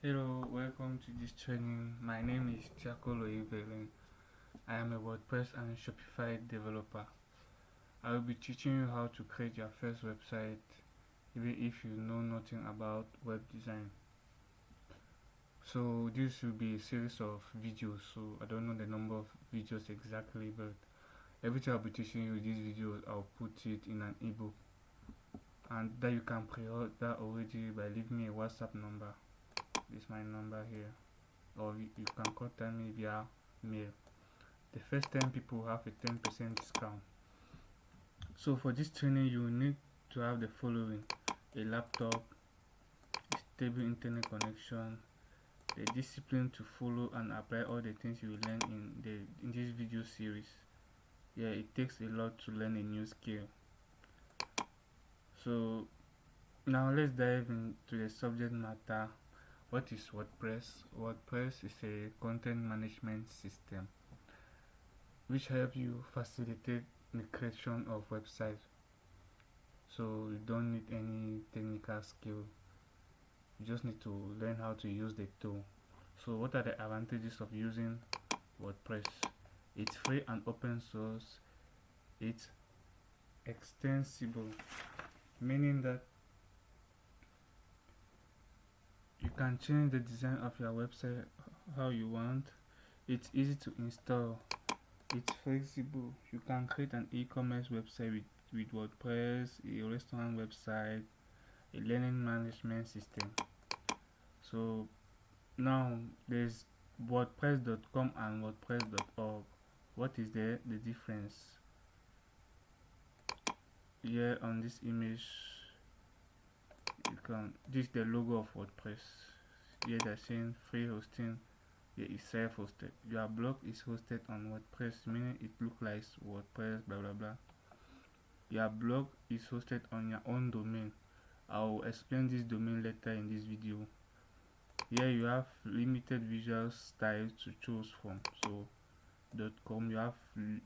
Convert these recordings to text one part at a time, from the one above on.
Hello, welcome to this training. My name is Chakolo Evelyn. I am a WordPress and Shopify developer. I will be teaching you how to create your first website even if you know nothing about web design. So this will be a series of videos, so I don't know the number of videos exactly, but everything I'll be teaching you these videos, I'll put it in an ebook, and that you can pre-order already by leaving me a WhatsApp number. This is my number here, or you can contact me via mail. The first 10 people have a 10% discount. So for this training you need to have the following: a laptop, a stable internet connection, the discipline to follow and apply all the things you learn in this video series. Yeah, it takes a lot to learn a new skill. So now let's dive into the subject matter. What is WordPress? WordPress is a content management system which help you facilitate the creation of websites. So you don't need any technical skill. You just need to learn how to use the tool. So what are the advantages of using WordPress? It's free and open source. It's extensible, meaning that you can change the design of your website how you want. It's easy to install. It's flexible. You can create an e-commerce website with WordPress, a restaurant website, a learning management system. So now there's WordPress.com and WordPress.org. What is the difference? Here on this image, this is the logo of WordPress. Here they're saying free hosting. Here is self-hosted. Your blog is hosted on WordPress, meaning it looks like WordPress, blah blah blah. Your blog is hosted on your own domain. I'll explain this domain later in this video. Here you have limited visual styles to choose from. So .com, you have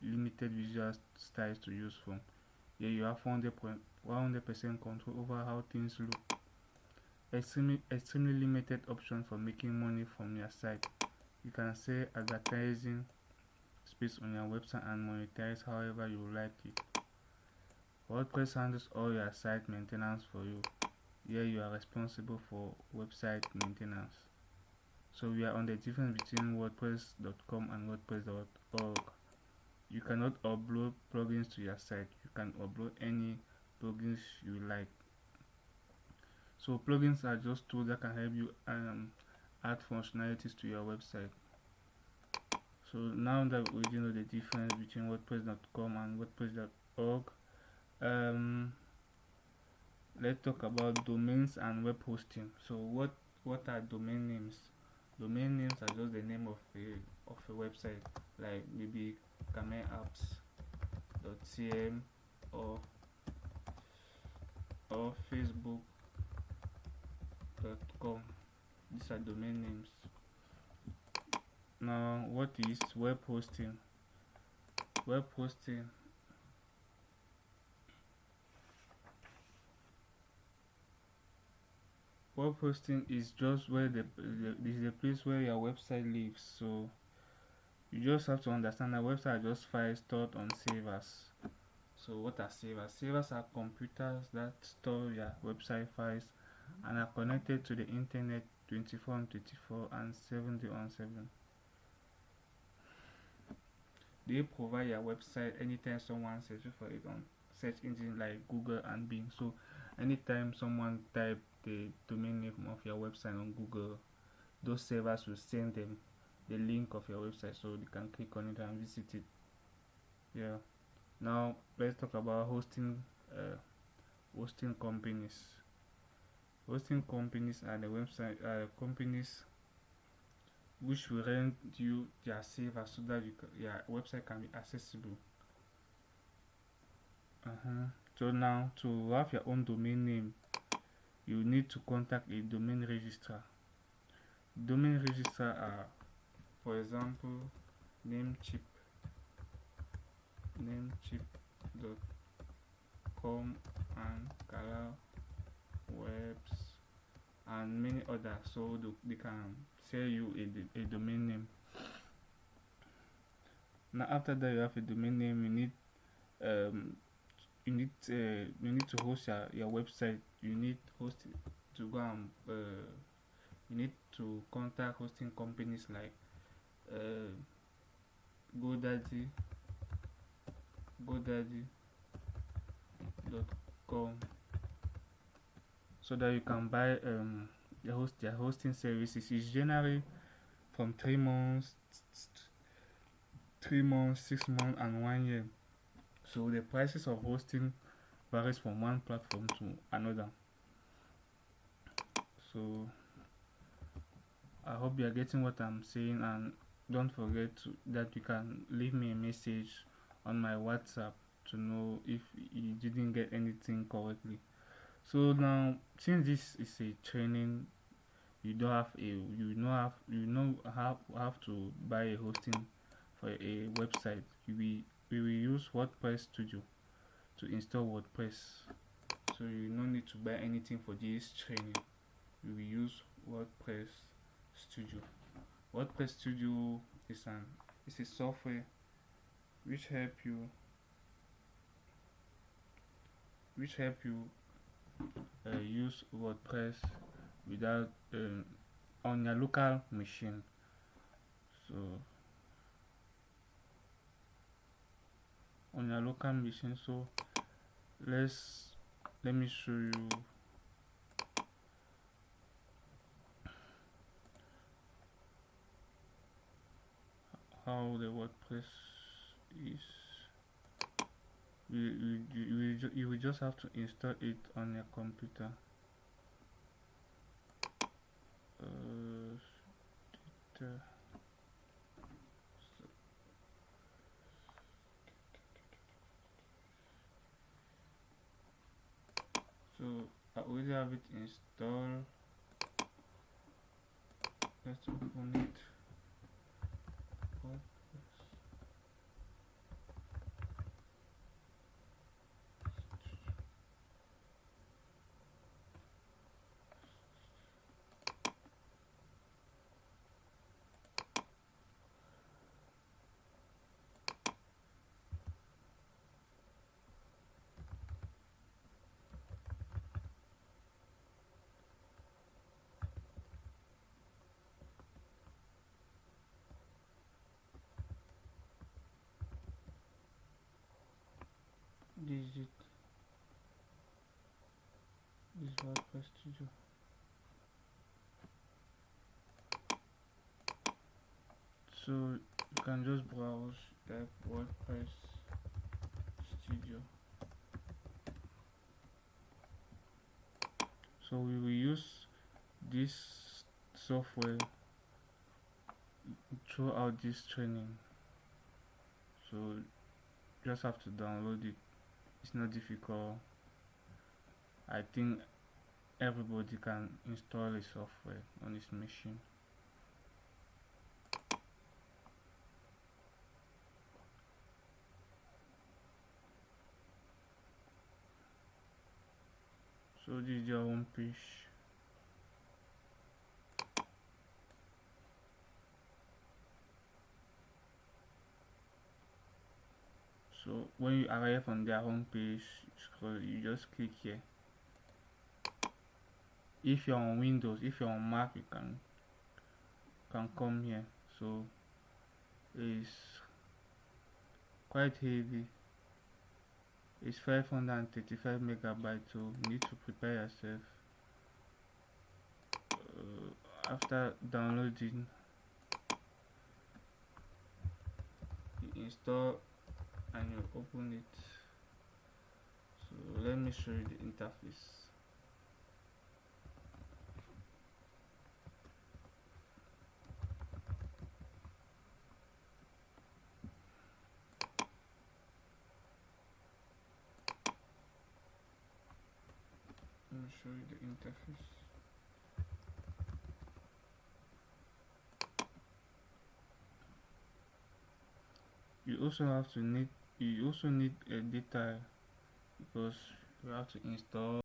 limited visual styles to use from. Here you have 100% control over how things look. Extremely limited option for making money from your site. You can say advertising space on your website and monetize however you like it. WordPress handles all your site maintenance for you. Here you are responsible for website maintenance. So we are on the difference between WordPress.com and WordPress.org. You cannot upload plugins to your site. You can upload any plugins you like. So plugins are just tools that can help you add functionalities to your website. So now that we know the difference between WordPress.com and WordPress.org, let's talk about domains and web hosting. So what are domain names? Domain names are just the name of a website, like maybe kameapps.cm or facebook.com. These are domain names. Now what is web hosting? Web hosting is just where is the place where your website lives. So you just have to understand that websites are just files stored on servers. So what are servers? Servers are computers that store your website files and are connected to the internet 24/24 and 7/7. They provide your website anytime someone searches for it on search engines like Google and Bing. So anytime someone type the domain name of your website on Google, those servers will send them the link of your website so they can click on it and visit it. Yeah. Now let's talk about hosting companies. Hosting companies are the website companies which will rent you their server so that your website can be accessible. So now to have your own domain name, you need to contact a domain registrar. Domain registrar are, for example, namecheap.com and Kala Webs and many others, so they can sell you a domain name. Now after that you have a domain name, um, you need to host your website. You need host to go and you need to contact hosting companies like uh, GoDaddy, GoDaddy.com, so that you can buy their hosting services. It's generally from 3 months, 6 months, and 1 year. So the prices of hosting varies from one platform to another. So I hope you are getting what I'm saying, and don't forget that you can leave me a message on my WhatsApp to know if you didn't get anything correctly. So now, since this is a training, you don't have a you know have to buy a hosting for a website. We will use WordPress Studio to install WordPress. So you no need to buy anything for this training. We will use WordPress Studio. WordPress Studio is a software which help you use WordPress without on your local machine. So on your local machine, so let me show you how the WordPress is. You will just have to install it on your computer. So I already have it installed. Let's open it. This is WordPress Studio. So you can just browse type WordPress Studio. So we will use this software throughout this training. So just have to download it. It's not difficult. I think everybody can install a software on his machine. So this is your home page. So when you arrive on their home page, you just click here. If you're on Windows, if you're on Mac, you can come here. So it's quite heavy. It's 535 megabytes, so you need to prepare yourself. After downloading, you install and you open it. So let me show you the interface. Let me show you the interface. You also need a data, because you have to install